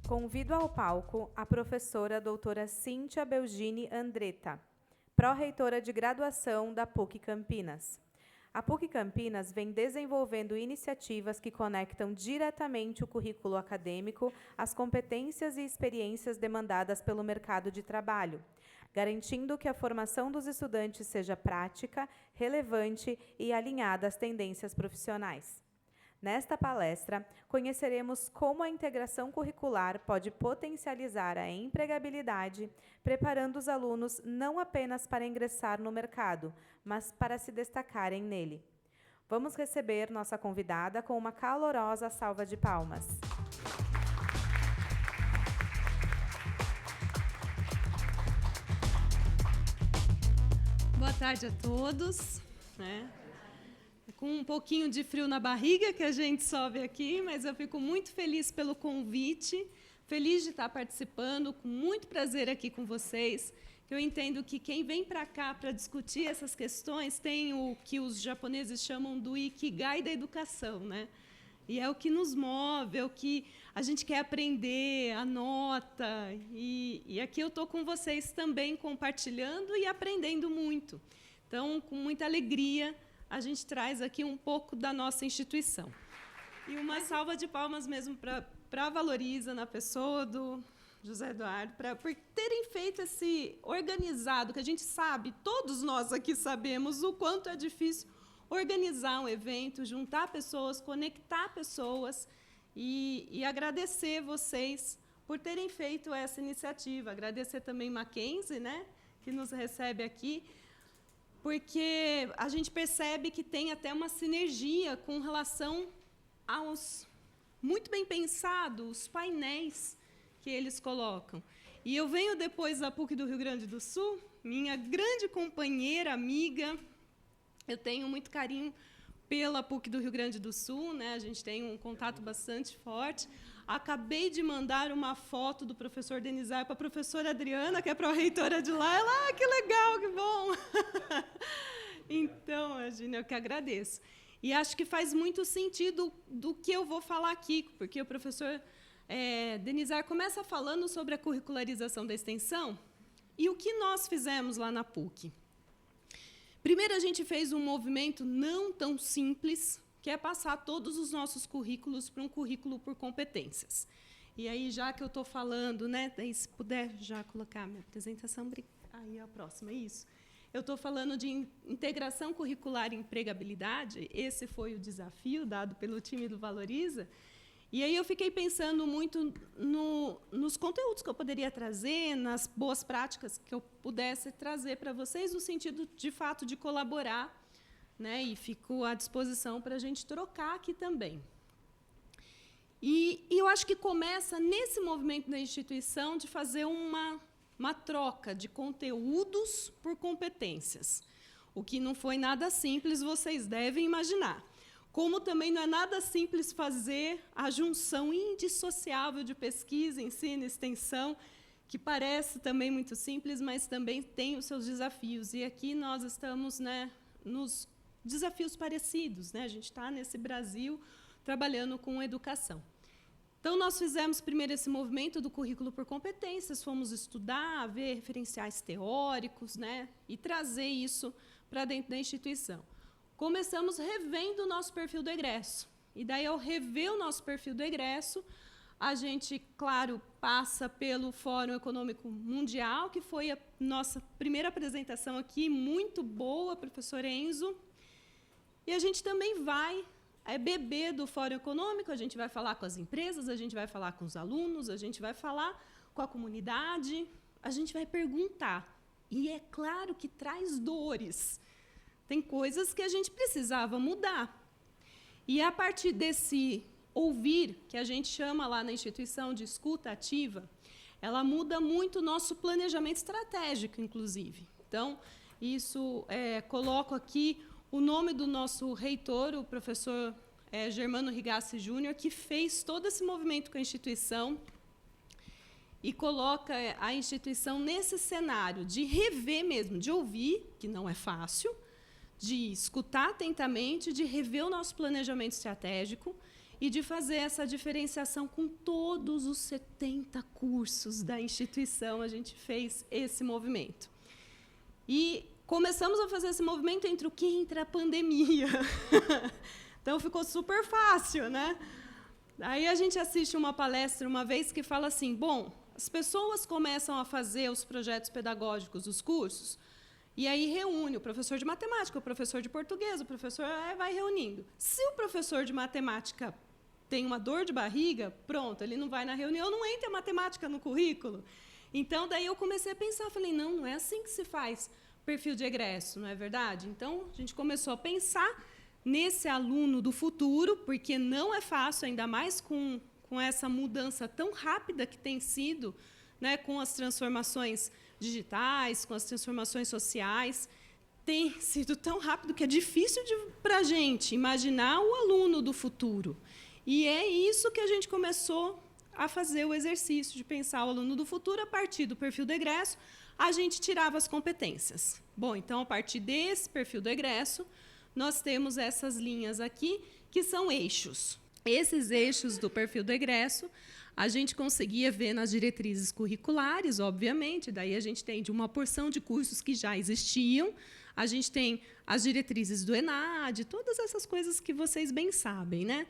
Convido ao palco a professora doutora Cíntia Belgini Andretta, pró-reitora de graduação da PUC Campinas. A PUC Campinas vem desenvolvendo iniciativas que conectam diretamente o currículo acadêmico às competências e experiências demandadas pelo mercado de trabalho, garantindo que a formação dos estudantes seja prática, relevante e alinhada às tendências profissionais. Nesta palestra, conheceremos como a integração curricular pode potencializar a empregabilidade, preparando os alunos não apenas para ingressar no mercado, mas para se destacarem nele. Vamos receber nossa convidada com uma calorosa salva de palmas. Boa tarde a todos, com um pouquinho de frio na barriga que a gente sobe aqui, mas eu fico muito feliz pelo convite, feliz de estar participando, com muito prazer aqui com vocês. Eu entendo que quem vem para cá para discutir essas questões tem o que os japoneses chamam do ikigai da educação, né? E é o que nos move, é o que a gente quer aprender, a nota. E aqui eu estou com vocês também compartilhando e aprendendo muito. Então, com muita alegria, a gente traz aqui um pouco da nossa instituição. E uma salva de palmas mesmo para a Valoriza, na pessoa do José Eduardo, por terem feito esse organizado, que a gente sabe, todos nós aqui sabemos o quanto é difícil organizar um evento, juntar pessoas, conectar pessoas e agradecer vocês por terem feito essa iniciativa. Agradecer também Mackenzie, né, que nos recebe aqui, porque a gente percebe que tem até uma sinergia com relação aos muito bem pensados painéis que eles colocam. E eu venho depois da PUC do Rio Grande do Sul, minha grande companheira, amiga. Eu tenho muito carinho pela PUC do Rio Grande do Sul, né? A gente tem um contato bastante forte. Acabei de mandar uma foto do professor Denizar para a professora Adriana, que é pró-reitora de lá. Ela, que legal, que bom! Então, imagina, eu que agradeço. E acho que faz muito sentido do que eu vou falar aqui, porque o professor Denizar começa falando sobre a curricularização da extensão e o que nós fizemos lá na PUC. Primeiro, a gente fez um movimento não tão simples, que é passar todos os nossos currículos para um currículo por competências. E aí, já que eu estou falando, né, se puder já colocar a minha apresentação, aí a próxima, isso. Eu estou falando de integração curricular e empregabilidade, esse foi o desafio dado pelo time do Valoriza, e aí eu fiquei pensando muito nos conteúdos que eu poderia trazer, nas boas práticas que eu pudesse trazer para vocês, no sentido, de fato, de colaborar, né? E fico à disposição para a gente trocar aqui também. E eu acho que começa nesse movimento da instituição de fazer uma troca de conteúdos por competências, o que não foi nada simples, vocês devem imaginar. Como também não é nada simples fazer a junção indissociável de pesquisa, ensino e extensão, que parece também muito simples, mas também tem os seus desafios. E aqui nós estamos, né, nos desafios parecidos, né? A gente está nesse Brasil trabalhando com educação. Então, nós fizemos primeiro esse movimento do currículo por competências, fomos estudar, ver referenciais teóricos, né, e trazer isso para dentro da instituição. Começamos revendo o nosso perfil do egresso. E daí, ao rever o nosso perfil do egresso, a gente, claro, passa pelo Fórum Econômico Mundial, que foi a nossa primeira apresentação aqui, muito boa, professor Enzo. E a gente também vai beber do Fórum Econômico, a gente vai falar com as empresas, a gente vai falar com os alunos, a gente vai falar com a comunidade, a gente vai perguntar. E é claro que traz dores. Tem coisas que a gente precisava mudar. E a partir desse ouvir, que a gente chama lá na instituição de escuta ativa, ela muda muito o nosso planejamento estratégico, inclusive. Então, isso coloco aqui o nome do nosso reitor, o professor Germano Rigassi Júnior, que fez todo esse movimento com a instituição e coloca a instituição nesse cenário de rever mesmo, de ouvir, que não é fácil, de escutar atentamente, de rever o nosso planejamento estratégico e de fazer essa diferenciação com todos os 70 cursos da instituição. A gente fez esse movimento. E começamos a fazer esse movimento entre a pandemia. Então, ficou super fácil, né? Aí a gente assiste uma palestra uma vez que fala assim, bom, as pessoas começam a fazer os projetos pedagógicos, os cursos, e aí reúne o professor de matemática, o professor de português, o professor vai reunindo. Se o professor de matemática tem uma dor de barriga, pronto, ele não vai na reunião, não entra matemática no currículo. Então, daí eu comecei a pensar, falei, não é assim que se faz perfil de egresso, não é verdade? Então, a gente começou a pensar nesse aluno do futuro, porque não é fácil, ainda mais com essa mudança tão rápida que tem sido, né, com as transformações digitais, com as transformações sociais, tem sido tão rápido que é difícil para a gente imaginar o aluno do futuro. E é isso que a gente começou a fazer o exercício de pensar o aluno do futuro a partir do perfil do egresso, a gente tirava as competências. Bom, então, a partir desse perfil do egresso, nós temos essas linhas aqui, que são eixos. Esses eixos do perfil do egresso, a gente conseguia ver nas diretrizes curriculares, obviamente, daí a gente tem de uma porção de cursos que já existiam, a gente tem as diretrizes do ENAD, todas essas coisas que vocês bem sabem, né?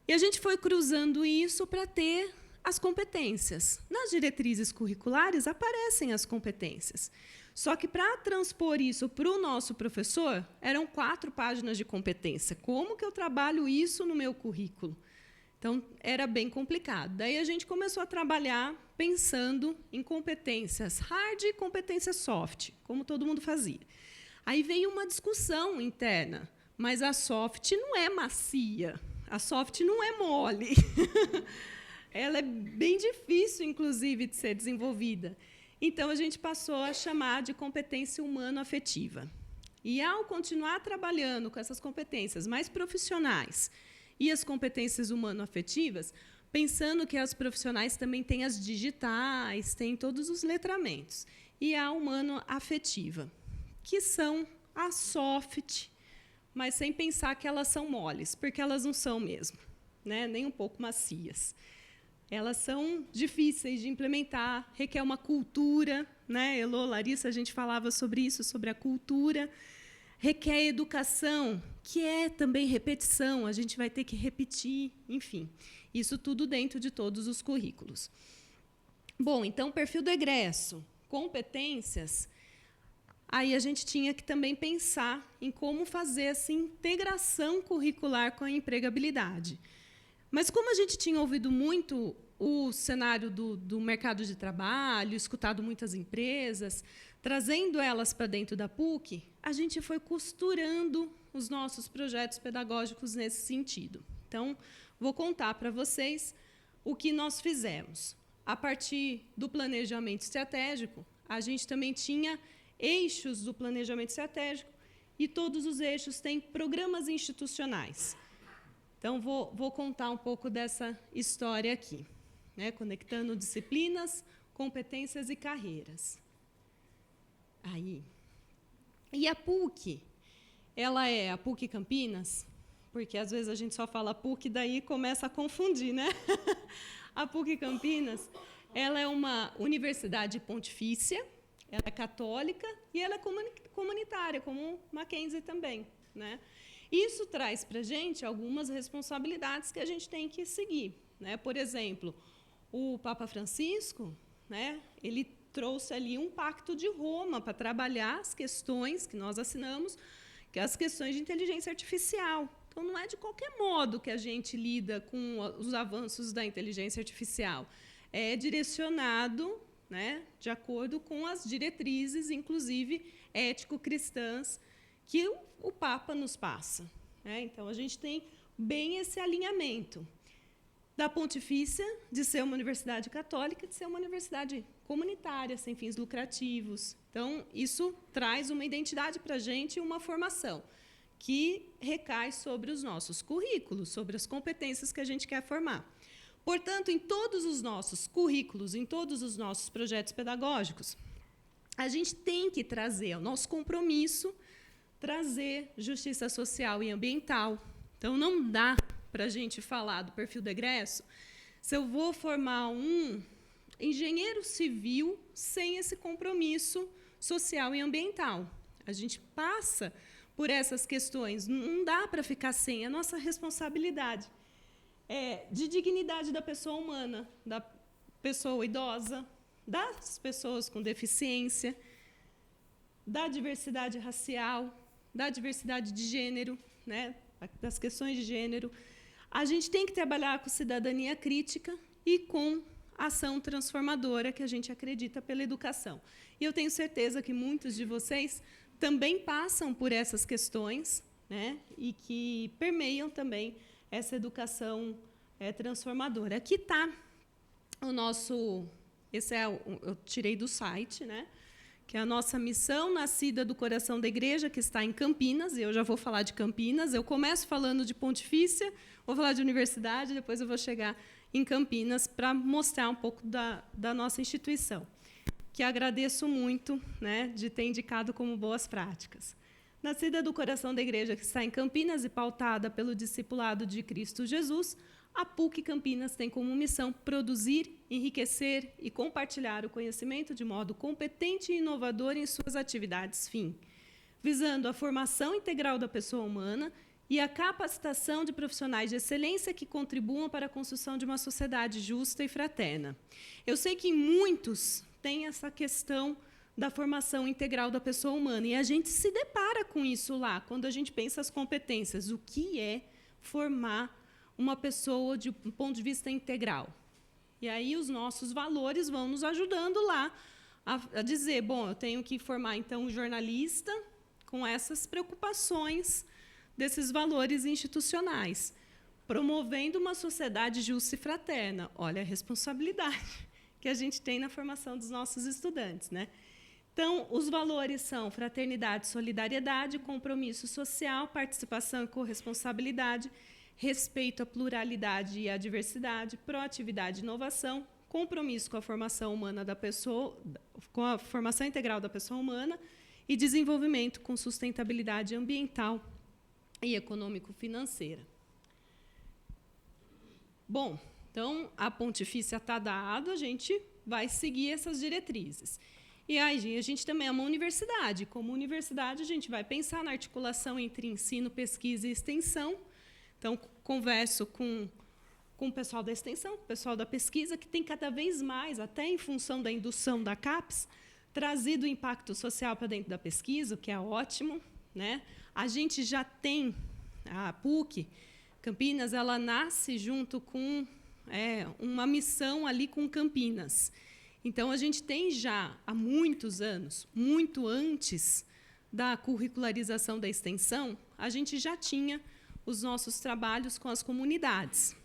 E a gente foi cruzando isso para ter as competências. Nas diretrizes curriculares aparecem as competências. Só que, para transpor isso para o nosso professor, eram 4 páginas de competência. Como que eu trabalho isso no meu currículo? Então, era bem complicado. Daí, a gente começou a trabalhar pensando em competências hard e competências soft, como todo mundo fazia. Aí veio uma discussão interna, mas a soft não é macia, a soft não é mole. Ela é bem difícil, inclusive, de ser desenvolvida. Então, a gente passou a chamar de competência humano-afetiva. E, ao continuar trabalhando com essas competências mais profissionais e as competências humano-afetivas, pensando que as profissionais também têm as digitais, têm todos os letramentos, e a humano-afetiva, que são as soft, mas sem pensar que elas são moles, porque elas não são mesmo, né? Nem um pouco macias. Elas são difíceis de implementar, requer uma cultura, né? Elô, Larissa, a gente falava sobre isso, sobre a cultura. Requer educação, que é também repetição, a gente vai ter que repetir, enfim. Isso tudo dentro de todos os currículos. Bom, então, perfil do egresso, competências. Aí a gente tinha que também pensar em como fazer essa integração curricular com a empregabilidade. Mas, como a gente tinha ouvido muito o cenário do mercado de trabalho, escutado muitas empresas, trazendo elas para dentro da PUC, a gente foi costurando os nossos projetos pedagógicos nesse sentido. Então, vou contar para vocês o que nós fizemos. A partir do planejamento estratégico, a gente também tinha eixos do planejamento estratégico, e todos os eixos têm programas institucionais. Então, vou contar um pouco dessa história aqui, né, conectando disciplinas, competências e carreiras. Aí. E a PUC, ela é a PUC Campinas, porque às vezes a gente só fala PUC, daí começa a confundir, né? A PUC Campinas, ela é uma universidade pontifícia, ela é católica e ela é comunitária, como Mackenzie também, né? Isso traz para a gente algumas responsabilidades que a gente tem que seguir, né? Por exemplo, o Papa Francisco, né, ele trouxe ali um pacto de Roma para trabalhar as questões que nós assinamos, que é as questões de inteligência artificial. Então, não é de qualquer modo que a gente lida com os avanços da inteligência artificial. É direcionado, né, de acordo com as diretrizes, inclusive ético-cristãs, que o Papa nos passa, né? Então, a gente tem bem esse alinhamento da Pontifícia, de ser uma universidade católica, de ser uma universidade comunitária, sem fins lucrativos. Então, isso traz uma identidade para a gente e uma formação que recai sobre os nossos currículos, sobre as competências que a gente quer formar. Portanto, em todos os nossos currículos, em todos os nossos projetos pedagógicos, a gente tem que trazer o nosso compromisso, trazer justiça social e ambiental. Então, não dá para a gente falar do perfil do egresso se eu vou formar um engenheiro civil sem esse compromisso social e ambiental. A gente passa por essas questões, não dá para ficar sem, a nossa responsabilidade de dignidade da pessoa humana, da pessoa idosa, das pessoas com deficiência, da diversidade racial, da diversidade de gênero, né, das questões de gênero. A gente tem que trabalhar com cidadania crítica e com ação transformadora que a gente acredita pela educação. E eu tenho certeza que muitos de vocês também passam por essas questões, né, e que permeiam também essa educação transformadora. Aqui está o nosso... eu tirei do site, né, que é a nossa missão nascida do coração da igreja, que está em Campinas, e eu já vou falar de Campinas. Eu começo falando de Pontifícia, vou falar de universidade, depois eu vou chegar em Campinas para mostrar um pouco da nossa instituição, que agradeço muito, né, de ter indicado como boas práticas. Nascida do coração da igreja, que está em Campinas e pautada pelo discipulado de Cristo Jesus, a PUC Campinas tem como missão produzir, enriquecer e compartilhar o conhecimento de modo competente e inovador em suas atividades fim, visando a formação integral da pessoa humana e a capacitação de profissionais de excelência que contribuam para a construção de uma sociedade justa e fraterna. Eu sei que muitos têm essa questão da formação integral da pessoa humana, e a gente se depara com isso lá, quando a gente pensa as competências. O que é formar uma pessoa de um ponto de vista integral? E aí os nossos valores vão nos ajudando lá a dizer, bom, eu tenho que formar, então, um jornalista com essas preocupações desses valores institucionais, promovendo uma sociedade justa e fraterna. Olha a responsabilidade que a gente tem na formação dos nossos estudantes, né? Então, os valores são fraternidade, solidariedade, compromisso social, participação e corresponsabilidade, respeito à pluralidade e à diversidade, proatividade e inovação, compromisso com a formação humana da pessoa, com a formação integral da pessoa humana e desenvolvimento com sustentabilidade ambiental e econômico-financeira. Bom, então, a pontifícia está dada, a gente vai seguir essas diretrizes. E aí, a gente também é uma universidade. Como universidade, a gente vai pensar na articulação entre ensino, pesquisa e extensão. Então, converso com o pessoal da extensão, com o pessoal da pesquisa, que tem cada vez mais, até em função da indução da CAPES, trazido o impacto social para dentro da pesquisa, o que é ótimo, né? A gente já tem a PUC Campinas, ela nasce junto com uma missão ali com Campinas. Então, a gente tem já, há muitos anos, muito antes da curricularização da extensão, a gente já tinha os nossos trabalhos com as comunidades.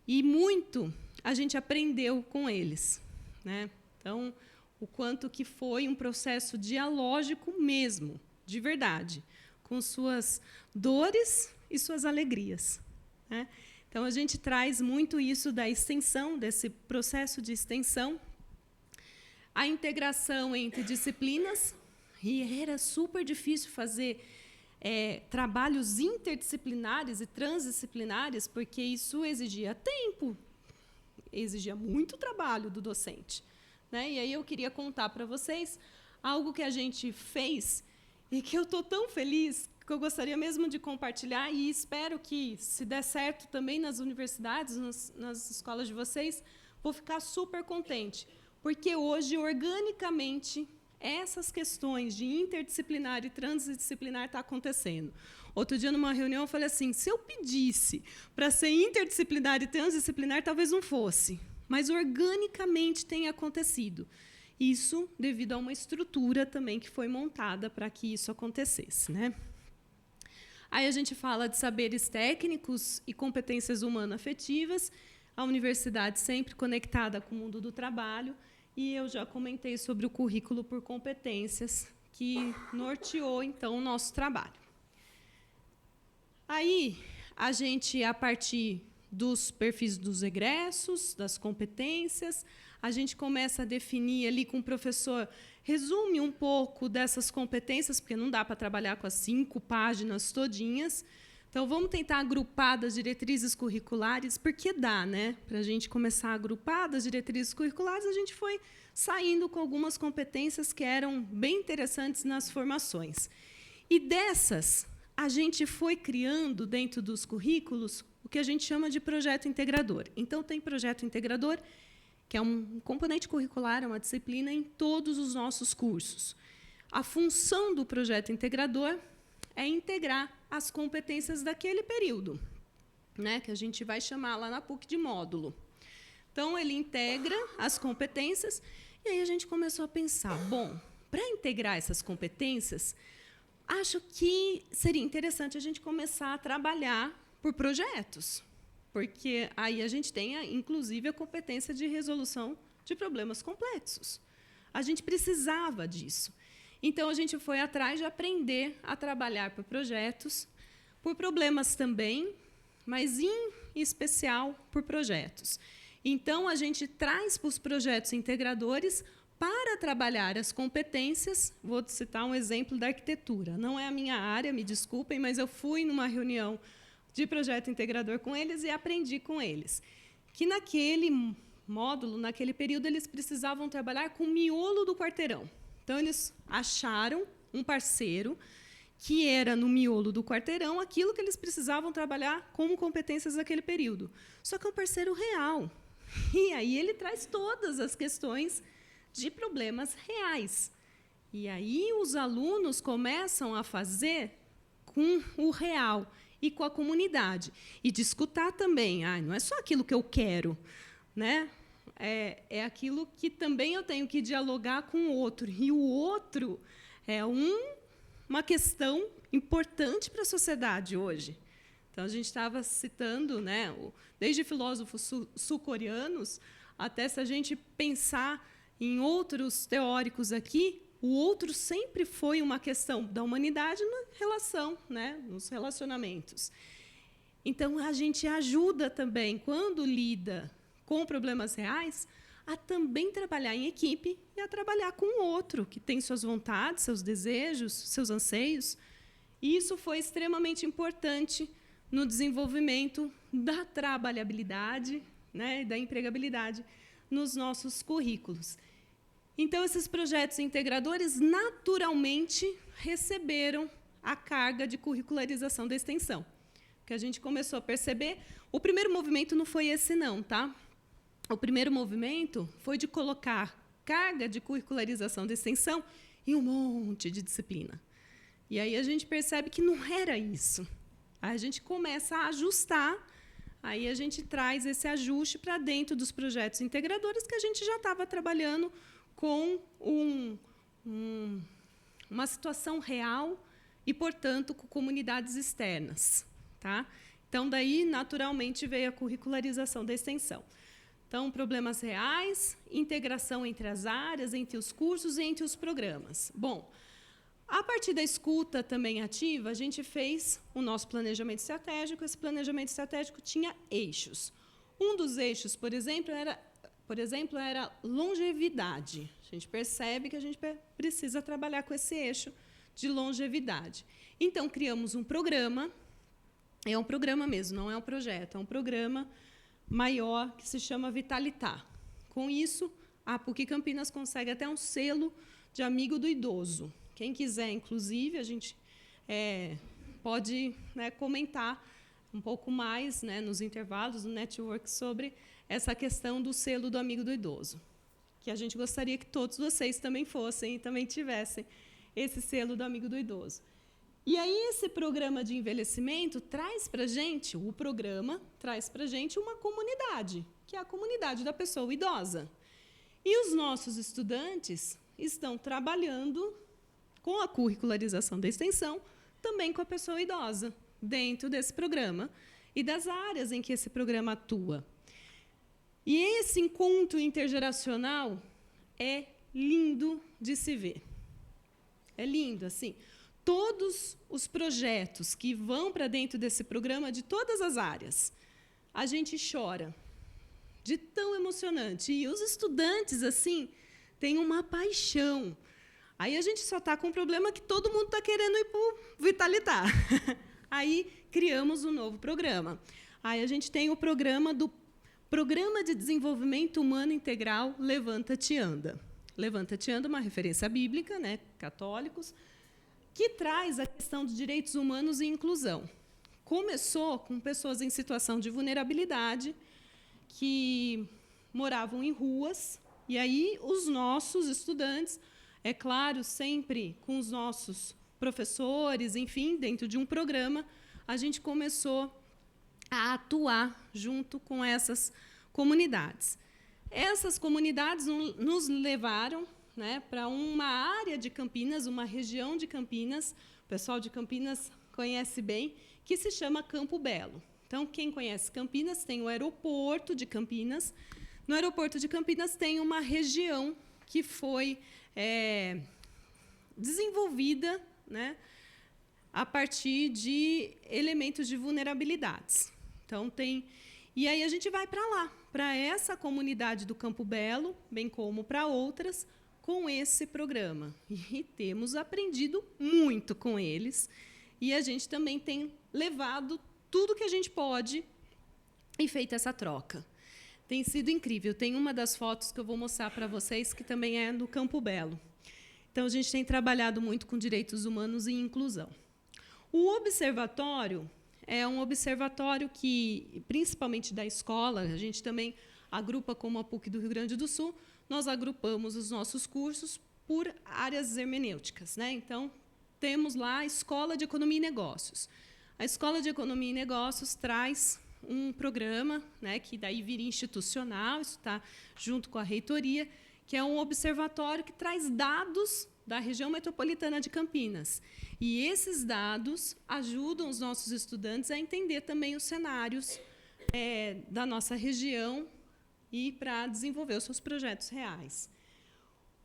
E muito a gente aprendeu com eles, né? Então, o quanto que foi um processo dialógico mesmo, de verdade, com suas dores e suas alegrias, né? Então, a gente traz muito isso da extensão, desse processo de extensão, a integração entre disciplinas, e era super difícil fazer trabalhos interdisciplinares e transdisciplinares, porque isso exigia tempo, exigia muito trabalho do docente, né? E aí eu queria contar para vocês algo que a gente fez e que eu estou tão feliz, que eu gostaria mesmo de compartilhar, e espero que, se der certo também nas universidades, nas escolas de vocês, vou ficar super contente, porque hoje, organicamente, essas questões de interdisciplinar e transdisciplinar estão acontecendo. Outro dia, numa reunião, eu falei assim, se eu pedisse para ser interdisciplinar e transdisciplinar, talvez não fosse, mas organicamente tem acontecido. Isso devido a uma estrutura também que foi montada para que isso acontecesse, né? Aí a gente fala de saberes técnicos e competências humano-afetivas, a universidade sempre conectada com o mundo do trabalho, e eu já comentei sobre o currículo por competências, que norteou, então, o nosso trabalho. Aí, a gente, a partir dos perfis dos egressos, das competências, a gente começa a definir ali com o professor, resume um pouco dessas competências, porque não dá para trabalhar com as 5 páginas todinhas, Então, vamos tentar agrupar das diretrizes curriculares, porque dá, né? Para a gente começar a agrupar das diretrizes curriculares, a gente foi saindo com algumas competências que eram bem interessantes nas formações. E dessas, a gente foi criando, dentro dos currículos, o que a gente chama de projeto integrador. Então, tem projeto integrador, que é um componente curricular, é uma disciplina em todos os nossos cursos. A função do projeto integrador é integrar as competências daquele período, né, que a gente vai chamar lá na PUC de módulo. Então, ele integra as competências, e aí a gente começou a pensar, bom, para integrar essas competências, acho que seria interessante a gente começar a trabalhar por projetos, porque aí a gente tem, inclusive, a competência de resolução de problemas complexos. A gente precisava disso. Então, a gente foi atrás de aprender a trabalhar por projetos, por problemas também, mas, em especial, por projetos. Então, a gente traz para os projetos integradores para trabalhar as competências. Vou citar um exemplo da arquitetura. Não é a minha área, me desculpem, mas eu fui numa reunião de projeto integrador com eles e aprendi com eles que, naquele módulo, naquele período, eles precisavam trabalhar com o miolo do quarteirão. Então, eles acharam um parceiro que era, no miolo do quarteirão, aquilo que eles precisavam trabalhar como competências daquele período. Só que é um parceiro real. E aí ele traz todas as questões de problemas reais. E aí os alunos começam a fazer com o real e com a comunidade. E de escutar também. Não é só aquilo que eu quero, né? É aquilo que também eu tenho que dialogar com o outro. E o outro é uma questão importante para a sociedade hoje. Então, a gente estava citando, né, desde filósofos sul-coreanos até, se a gente pensar em outros teóricos aqui, o outro sempre foi uma questão da humanidade na relação, né, nos relacionamentos. Então, a gente ajuda também, quando lida com problemas reais, a também trabalhar em equipe e a trabalhar com o outro, que tem suas vontades, seus desejos, seus anseios. E isso foi extremamente importante no desenvolvimento da trabalhabilidade, né, da empregabilidade nos nossos currículos. Então, esses projetos integradores, naturalmente, receberam a carga de curricularização da extensão, que a gente começou a perceber. O primeiro movimento não foi esse, não, tá? O primeiro movimento foi de colocar carga de curricularização da extensão em um monte de disciplina. E aí a gente percebe que não era isso. Aí a gente começa a ajustar, aí a gente traz esse ajuste para dentro dos projetos integradores, que a gente já estava trabalhando com uma situação real e, portanto, com comunidades externas. Tá? Então, daí, naturalmente, veio a curricularização da extensão. Então, problemas reais, integração entre as áreas, entre os cursos e entre os programas. Bom, a partir da escuta também ativa, a gente fez o nosso planejamento estratégico. Esse planejamento estratégico tinha eixos. Um dos eixos, por exemplo, era longevidade. A gente percebe que a gente precisa trabalhar com esse eixo de longevidade. Então, criamos um programa. É um programa mesmo, não é um projeto, é um programa maior que se chama Vitalitar. Com isso, a PUC Campinas consegue até um selo de amigo do idoso. Quem quiser, inclusive, a gente pode, né, comentar um pouco mais, né, nos intervalos do network sobre essa questão do selo do amigo do idoso, que a gente gostaria que todos vocês também fossem e também tivessem esse selo do amigo do idoso. E aí esse programa de envelhecimento traz para a gente, uma comunidade, que é a comunidade da pessoa idosa. E os nossos estudantes estão trabalhando com a curricularização da extensão, também com a pessoa idosa, dentro desse programa e das áreas em que esse programa atua. E esse encontro intergeracional é lindo de se ver. É lindo, assim. Todos os projetos que vão para dentro desse programa, de todas as áreas, a gente chora de tão emocionante. E os estudantes, assim, têm uma paixão. Aí a gente só está com um problema que todo mundo está querendo ir para o Vitalitar. Aí criamos um novo programa. Aí a gente tem o programa do Programa de Desenvolvimento Humano Integral Levanta-te Anda. Levanta-te Anda, uma referência bíblica, né, católicos, que traz a questão dos direitos humanos e inclusão. Começou com pessoas em situação de vulnerabilidade, que moravam em ruas, e aí os nossos estudantes, é claro, sempre com os nossos professores, enfim, dentro de um programa, a gente começou a atuar junto com essas comunidades. Essas comunidades nos levaram, né, para uma área de Campinas, uma região de Campinas, o pessoal de Campinas conhece bem, que se chama Campo Belo. Então, quem conhece Campinas, tem o aeroporto de Campinas. No aeroporto de Campinas tem uma região que foi desenvolvida, né, a partir de elementos de vulnerabilidades. Então, e aí a gente vai para lá, para essa comunidade do Campo Belo, bem como para outras, com esse programa. E temos aprendido muito com eles. E a gente também tem levado tudo que a gente pode e feito essa troca. Tem sido incrível. Tem uma das fotos que eu vou mostrar para vocês, que também é do Campo Belo. Então, a gente tem trabalhado muito com direitos humanos e inclusão. O observatório é um observatório que, principalmente da escola, a gente também agrupa como a PUC do Rio Grande do Sul, nós agrupamos os nossos cursos por áreas hermenêuticas, né? Então, temos lá a Escola de Economia e Negócios. A Escola de Economia e Negócios traz um programa, né, que daí vira institucional, isso está junto com a reitoria, que é um observatório que traz dados da região metropolitana de Campinas. E esses dados ajudam os nossos estudantes a entender também os cenários da nossa região e para desenvolver os seus projetos reais.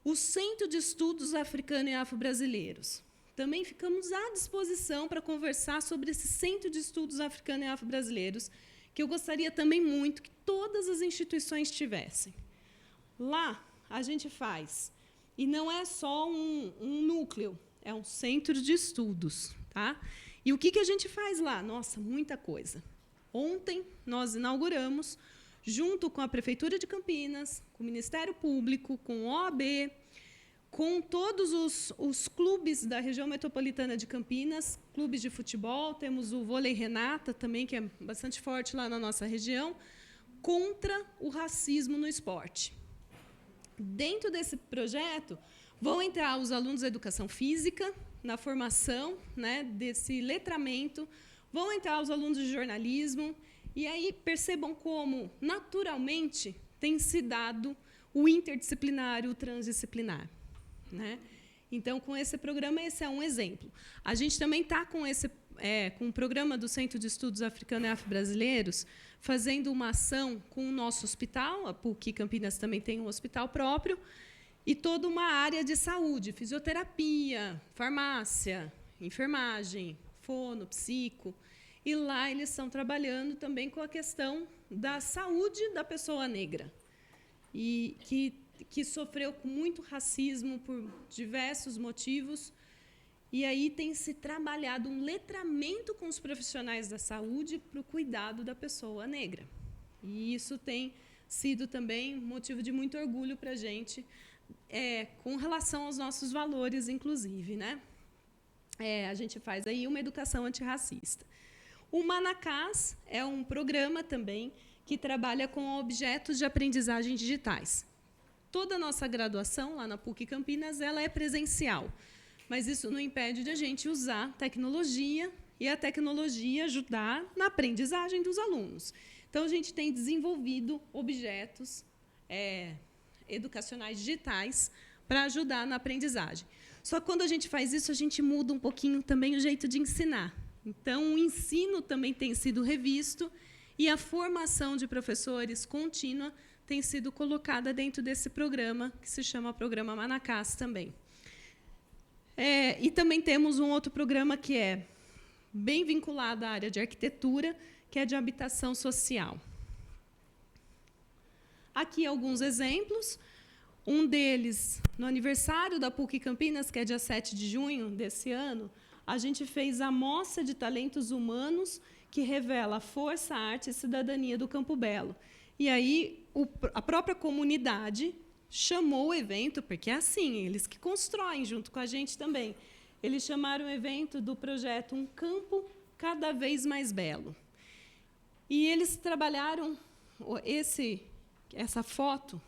O Centro de Estudos Africano e Afro-Brasileiros. Também ficamos à disposição para conversar sobre esse Centro de Estudos Africano e Afro-Brasileiros, que eu gostaria também muito que todas as instituições tivessem. Lá, a gente faz, e não é só um núcleo, é um centro de estudos. Tá? E o que a gente faz lá? Nossa, muita coisa. Ontem, nós inauguramos, junto com a Prefeitura de Campinas, com o Ministério Público, com o OAB, com todos os clubes da região metropolitana de Campinas, clubes de futebol, temos o Vôlei Renata também, que é bastante forte lá na nossa região, contra o racismo no esporte. Dentro desse projeto, vão entrar os alunos da educação física, na formação, né, desse letramento, vão entrar os alunos de jornalismo, e aí percebam como, naturalmente, tem se dado o interdisciplinar e o transdisciplinar. Né? Então, com esse programa, esse é um exemplo. A gente também está com o programa do Centro de Estudos Africano e Afro-Brasileiros, fazendo uma ação com o nosso hospital, a PUC Campinas também tem um hospital próprio, e toda uma área de saúde, fisioterapia, farmácia, enfermagem, fono, psico. E lá eles estão trabalhando também com a questão da saúde da pessoa negra, e que sofreu com muito racismo por diversos motivos, e aí tem se trabalhado um letramento com os profissionais da saúde para o cuidado da pessoa negra. E isso tem sido também motivo de muito orgulho para a gente, com relação aos nossos valores, inclusive. Né? A gente faz aí uma educação antirracista. O Manacás é um programa também que trabalha com objetos de aprendizagem digitais. Toda a nossa graduação, lá na PUC Campinas, ela é presencial, mas isso não impede de a gente usar tecnologia e a tecnologia ajudar na aprendizagem dos alunos. Então, a gente tem desenvolvido objetos educacionais digitais para ajudar na aprendizagem. Só que, quando a gente faz isso, a gente muda um pouquinho também o jeito de ensinar. Então, o ensino também tem sido revisto e a formação de professores contínua tem sido colocada dentro desse programa, que se chama Programa Manacás também. E também temos um outro programa que é bem vinculado à área de arquitetura, que é de habitação social. Aqui alguns exemplos. Um deles, no aniversário da PUC Campinas, que é dia 7 de junho desse ano, a gente fez a Mostra de Talentos Humanos, que revela força, arte e cidadania do Campo Belo. E aí a própria comunidade chamou o evento, porque é assim, eles que constroem junto com a gente também. Eles chamaram o evento do projeto Um Campo Cada Vez Mais Belo. E eles trabalharam essa foto,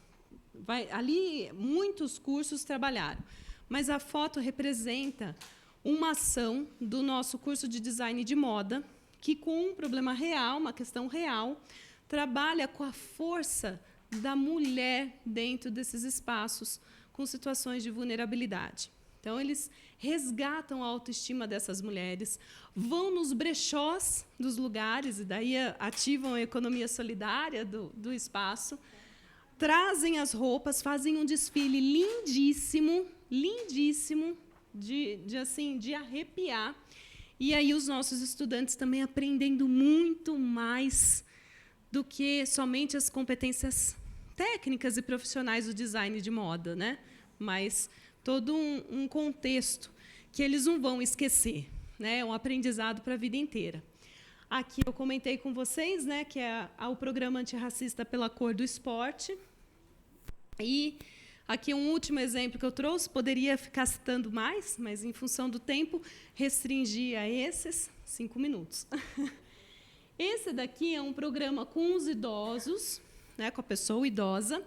ali muitos cursos trabalharam, mas a foto representa uma ação do nosso curso de design de moda, que, com um problema real, uma questão real, trabalha com a força da mulher dentro desses espaços com situações de vulnerabilidade. Então, eles resgatam a autoestima dessas mulheres, vão nos brechós dos lugares, e daí ativam a economia solidária do espaço, trazem as roupas, fazem um desfile lindíssimo, lindíssimo, de arrepiar. E aí os nossos estudantes também aprendendo muito mais do que somente as competências técnicas e profissionais do design de moda, né? Mas todo um contexto que eles não vão esquecer, né? Um aprendizado para a vida inteira. Aqui eu comentei com vocês, né, que é o programa antirracista pela cor do esporte. E aqui um último exemplo que eu trouxe, poderia ficar citando mais, mas, em função do tempo, restringi a esses 5 minutos. Esse daqui é um programa com os idosos, né, com a pessoa idosa,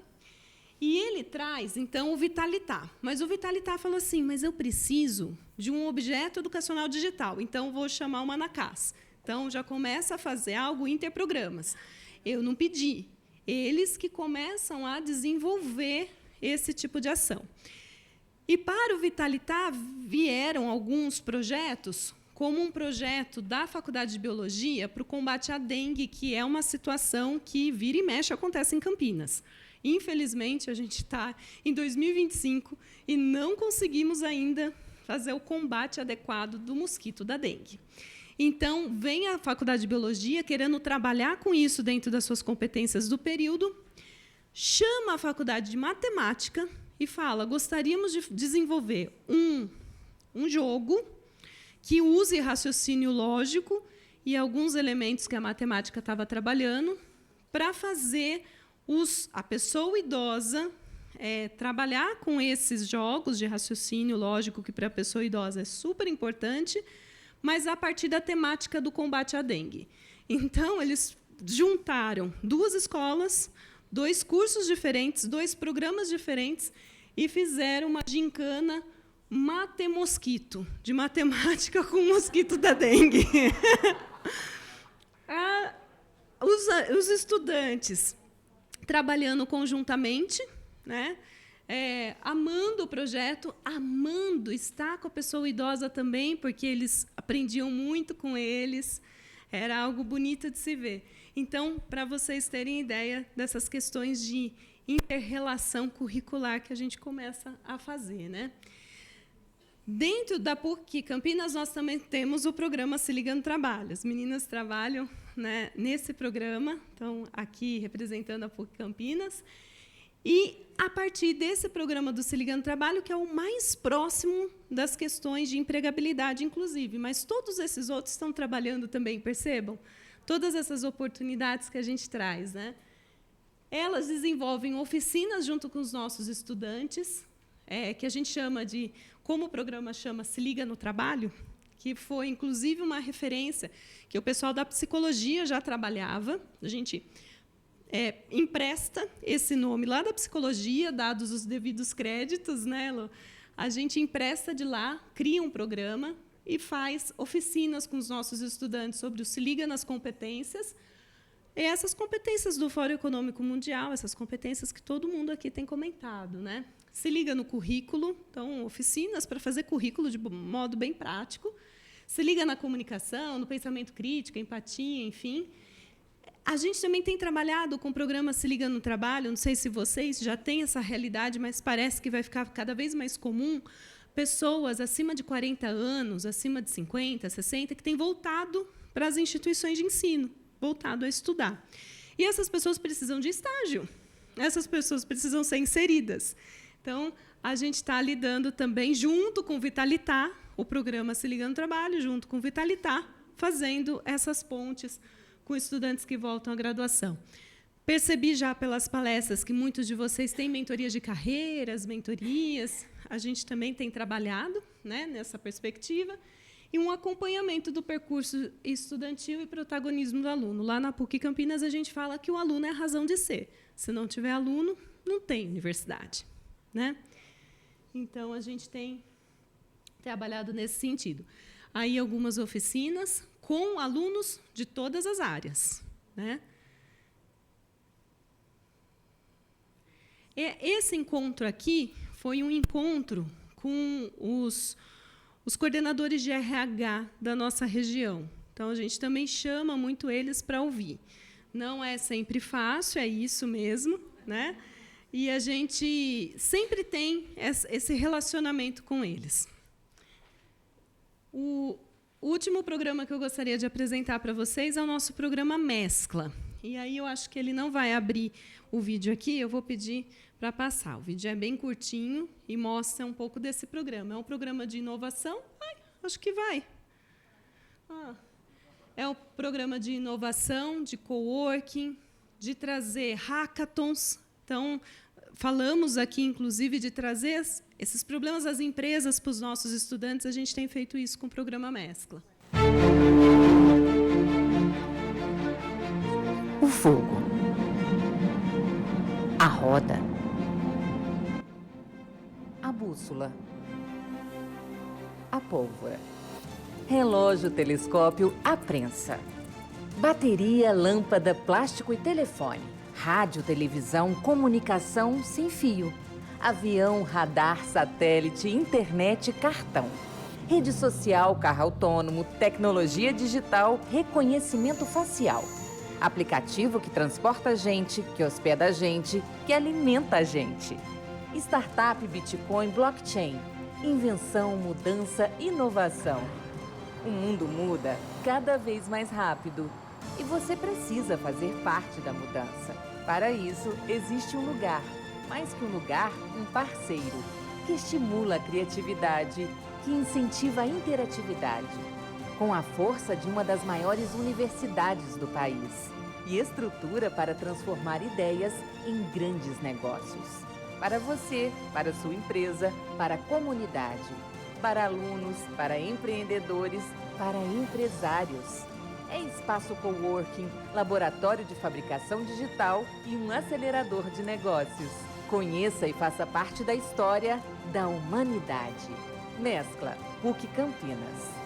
e ele traz, então, o Vitalitar. Mas o Vitalitar falou assim, mas eu preciso de um objeto educacional digital, então vou chamar o Manacás. Então, já começa a fazer algo interprogramas. Eu não pedi. Eles que começam a desenvolver esse tipo de ação. E, para o Vitalitar, vieram alguns projetos, como um projeto da Faculdade de Biologia para o combate à dengue, que é uma situação que vira e mexe acontece em Campinas. Infelizmente, a gente está em 2025 e não conseguimos ainda fazer o combate adequado do mosquito da dengue. Então, vem a Faculdade de Biologia querendo trabalhar com isso dentro das suas competências do período, chama a Faculdade de Matemática e fala, gostaríamos de desenvolver um jogo que use raciocínio lógico e alguns elementos que a matemática estava trabalhando para fazer a pessoa idosa trabalhar com esses jogos de raciocínio lógico, que para a pessoa idosa é super importante, mas a partir da temática do combate à dengue. Então, eles juntaram 2 escolas, 2 cursos diferentes, 2 programas diferentes, e fizeram uma gincana mate-mosquito, de matemática com o mosquito da dengue. Os estudantes trabalhando conjuntamente, né? Amando o projeto, amando estar com a pessoa idosa também, porque eles aprendiam muito com eles, era algo bonito de se ver. Então, para vocês terem ideia dessas questões de inter-relação curricular que a gente começa a fazer, né? Dentro da PUC Campinas, nós também temos o programa Se Liga no Trabalho. As meninas trabalham, né, nesse programa, estão aqui representando a PUC Campinas. E, a partir desse programa do Se Liga no Trabalho, que é o mais próximo das questões de empregabilidade, inclusive, mas todos esses outros estão trabalhando também, percebam? Todas essas oportunidades que a gente traz, né? Elas desenvolvem oficinas junto com os nossos estudantes, que a gente chama de, como o programa chama Se Liga no Trabalho, que foi, inclusive, uma referência que o pessoal da psicologia já trabalhava. A gente empresta esse nome lá da psicologia, dados os devidos créditos, né, Lu? A gente empresta de lá, cria um programa e faz oficinas com os nossos estudantes sobre o Se Liga nas competências, e essas competências do Fórum Econômico Mundial, essas competências que todo mundo aqui tem comentado, né? Se liga no currículo, então, oficinas para fazer currículo de modo bem prático, se liga na comunicação, no pensamento crítico, empatia, enfim. A gente também tem trabalhado com o programa Se Liga no Trabalho, não sei se vocês já têm essa realidade, mas parece que vai ficar cada vez mais comum, pessoas acima de 40 anos, acima de 50, 60, que têm voltado para as instituições de ensino, voltado a estudar. E essas pessoas precisam de estágio, essas pessoas precisam ser inseridas. Então, a gente está lidando também, junto com o Vitalitar, o programa Se Liga no Trabalho, junto com o Vitalitar, fazendo essas pontes com estudantes que voltam à graduação. Percebi já pelas palestras que muitos de vocês têm mentorias de carreiras, mentorias. A gente também tem trabalhado, né, nessa perspectiva. E um acompanhamento do percurso estudantil e protagonismo do aluno. Lá na PUC Campinas, a gente fala que o aluno é a razão de ser. Se não tiver aluno, não tem universidade, né? Então, a gente tem trabalhado nesse sentido. Aí, algumas oficinas com alunos de todas as áreas, né? Esse encontro aqui foi um encontro com os coordenadores de RH da nossa região. Então, a gente também chama muito eles para ouvir. Não é sempre fácil, é isso mesmo, né? E a gente sempre tem esse relacionamento com eles. O último programa que eu gostaria de apresentar para vocês é o nosso programa Mescla. E aí eu acho que ele não vai abrir o vídeo aqui, eu vou pedir para passar. O vídeo é bem curtinho e mostra um pouco desse programa. É um programa de inovação. Ai, acho que vai. É um programa de inovação, de coworking, de trazer hackathons. Então, falamos aqui, inclusive, de trazer esses problemas das empresas para os nossos estudantes. A gente tem feito isso com o programa Mescla. O fogo, a roda, a bússola, a pólvora, relógio, telescópio, a prensa, bateria, lâmpada, plástico e telefone, rádio, televisão, comunicação sem fio, avião, radar, satélite, internet, cartão, rede social, carro autônomo, tecnologia digital, reconhecimento facial. Aplicativo que transporta a gente, que hospeda a gente, que alimenta a gente. Startup, Bitcoin, blockchain. Invenção, mudança, inovação. O mundo muda cada vez mais rápido e você precisa fazer parte da mudança. Para isso, existe um lugar, mais que um lugar, um parceiro, que estimula a criatividade, que incentiva a interatividade, com a força de uma das maiores universidades do país e estrutura para transformar ideias em grandes negócios. Para você, para sua empresa, para a comunidade, para alunos, para empreendedores, para empresários. É espaço coworking, laboratório de fabricação digital e um acelerador de negócios. Conheça e faça parte da história da humanidade. Mescla, PUC Campinas.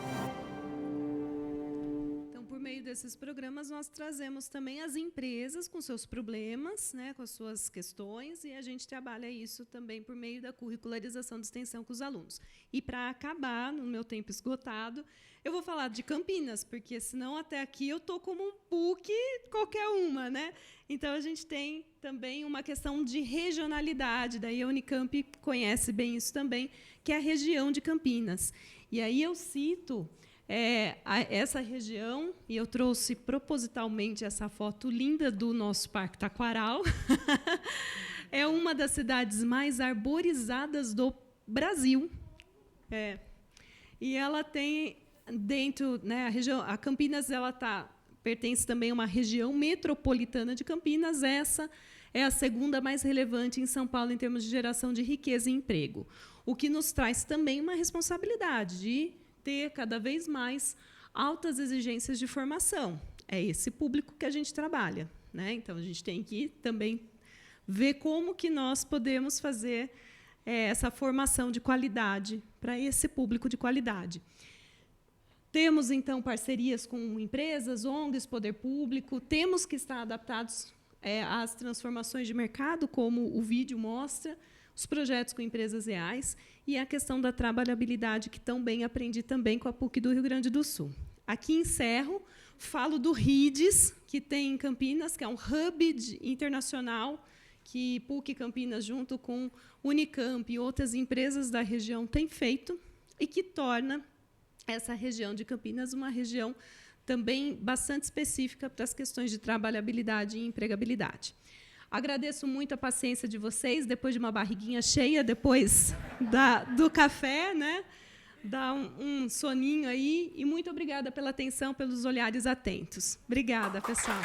Por meio desses programas, nós trazemos também as empresas com seus problemas, né, com as suas questões, e a gente trabalha isso também por meio da curricularização de extensão com os alunos. E, para acabar, no meu tempo esgotado, eu vou falar de Campinas, porque, senão, até aqui, eu estou como um PUC qualquer uma, né? Então, a gente tem também uma questão de regionalidade, daí a Unicamp conhece bem isso também, que é a região de Campinas. E aí eu cito essa região, e eu trouxe propositalmente essa foto linda do nosso Parque Taquaral. É uma das cidades mais arborizadas do Brasil. E ela tem dentro, né, a Campinas, pertence também a uma região metropolitana de Campinas. Essa é a segunda mais relevante em São Paulo em termos de geração de riqueza e emprego, o que nos traz também uma responsabilidade de ter cada vez mais altas exigências de formação. É esse público que a gente trabalha, né? Então, a gente tem que também ver como que nós podemos fazer essa formação de qualidade para esse público de qualidade. Temos, então, parcerias com empresas, ONGs, poder público, temos que estar adaptados às transformações de mercado, como o vídeo mostra, os projetos com empresas reais e a questão da trabalhabilidade, que tão bem aprendi também com a PUC do Rio Grande do Sul. Aqui encerro, falo do RIDES, que tem em Campinas, que é um hub internacional que PUC Campinas, junto com Unicamp e outras empresas da região, tem feito e que torna essa região de Campinas uma região também bastante específica para as questões de trabalhabilidade e empregabilidade. Agradeço muito a paciência de vocês, depois de uma barriguinha cheia, depois do café, né? Dá um soninho aí. E muito obrigada pela atenção, pelos olhares atentos. Obrigada, pessoal.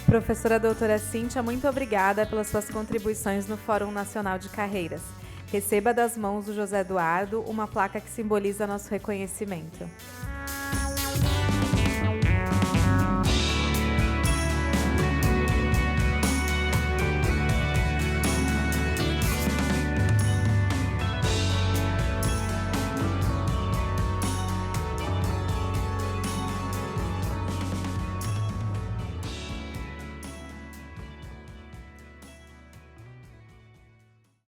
Professora doutora Cíntia, muito obrigada pelas suas contribuições no Fórum Nacional de Carreiras. Receba das mãos do José Eduardo uma placa que simboliza nosso reconhecimento.